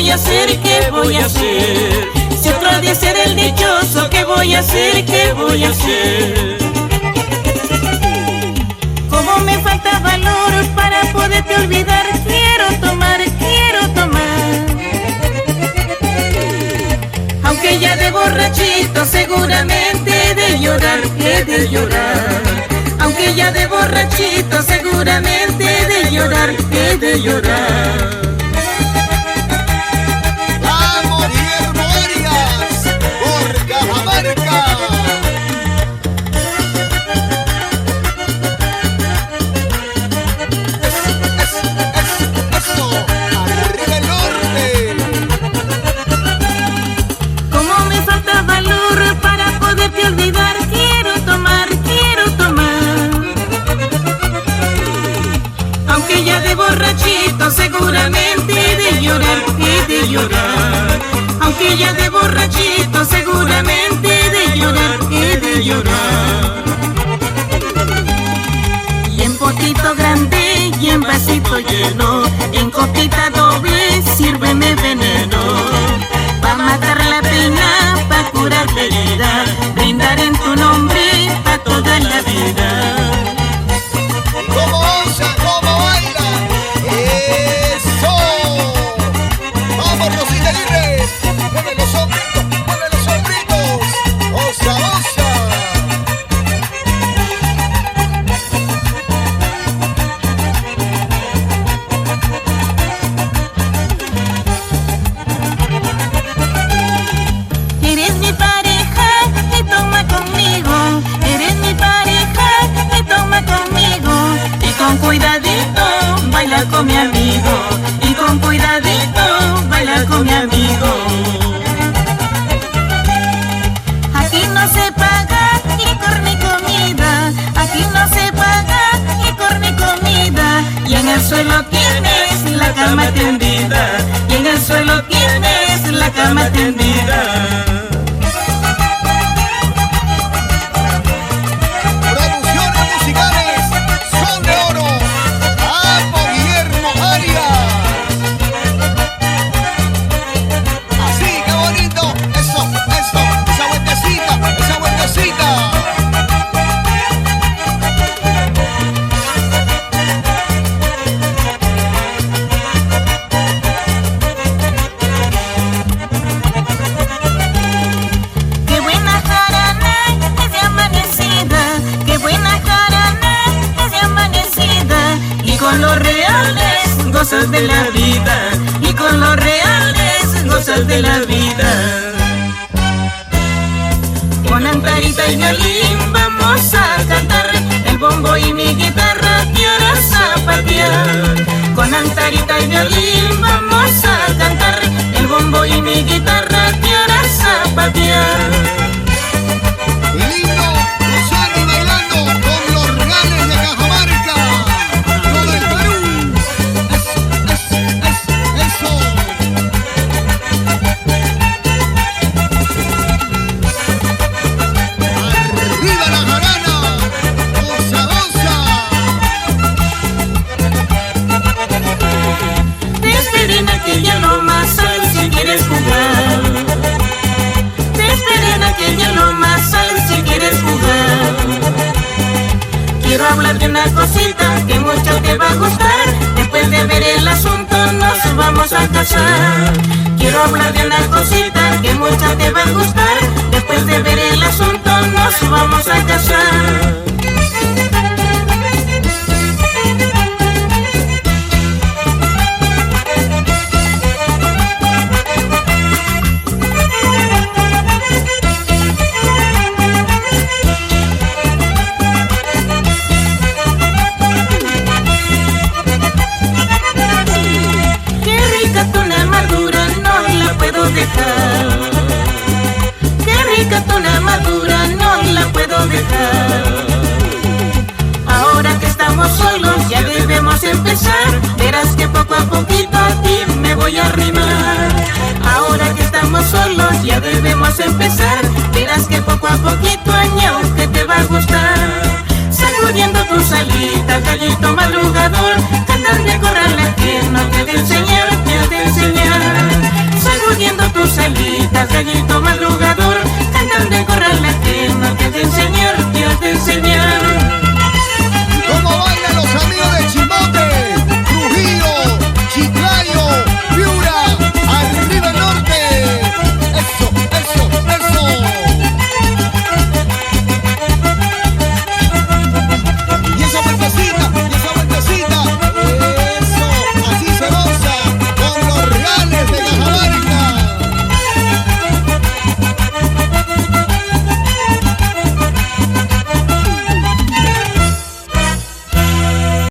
voy a hacer? ¿Qué voy a hacer? Si otro día ser el dichoso, ¿qué voy a hacer? ¿Qué voy a hacer? Como me falta valor para poderte olvidar, quiero tomar, quiero tomar. Aunque ya de borrachito seguramente he de llorar, he de llorar. Aunque ya de borrachito seguramente he de llorar, he de llorar. ¡Vamos, Guillermo Arias! ¡Por Cajamarca! ¡Eso! ¡Arriba el norte! Como me falta valor para poderte olvidar, quiero tomar, quiero tomar. Aunque ya de borrachito seguramente he de llorar, he de llorar. Aunque ya de borrachito seguramente he de llorar, he de llorar. Y en potito grande y en vasito lleno, en copita doble sírveme veneno. Pa' matar la pena, pa' curar la herida, brindar en tu nombre pa' toda la vida. ¡Como osa, como baila! ¡Eso! ¡Vamos, Rosita Libre! ¡Mueve los hombritos, mueve los hombritos! ¡Osa, osa! Eres mi pareja y toma conmigo. Eres mi pareja y toma conmigo. Y con cuidadito baila con mi amigo. Y con cuidadito baila con mi amigo. Aquí no se paga licor ni comida. Aquí no se paga licor ni comida. Y en el suelo tienes la cama tendida. Y en el suelo tienes la cama tendida. Producciones musicales Son de Oro. ¡Vamos, Guillermo Arias! Así, qué bonito. Eso, esa vueltecita, esa vueltecita. Qué buena jarana es de amanecida, qué buena jarana es de amanecida. Y con los reales gozas de la vida, y con los reales gozas de la vida. Con antarita y violín vamos a cantar, el bombo y mi guitarra quiero zapatear. Con antarita y violín vamos a cantar, el bombo y mi guitarra quiero zapatear. Lindo, gozando y bailando con los reales de Cajamarca. Todo el Perú. Eso. Arriba la jarana. Osa, osa. Te esperé en aquella loma, sal si quieres jugar. Te esperé en aquella loma, sal si quieres jugar. Quiero hablar de una cosita que mucho te va a gustar. Después de ver el asunto nos vamos a casar. Quiero hablar de una cosita que mucho te va a gustar. Después de ver el asunto nos vamos a casar. Qué rica tu madura, no la puedo dejar. Qué rica tu madura, no la puedo dejar. Ahora que estamos solos ya debemos empezar. Verás que poco a poquito a ti me voy a arrimar. Ahora que estamos solos ya debemos empezar. Verás que poco a poquito año que te va a gustar. Sacudiendo tu salita, gallita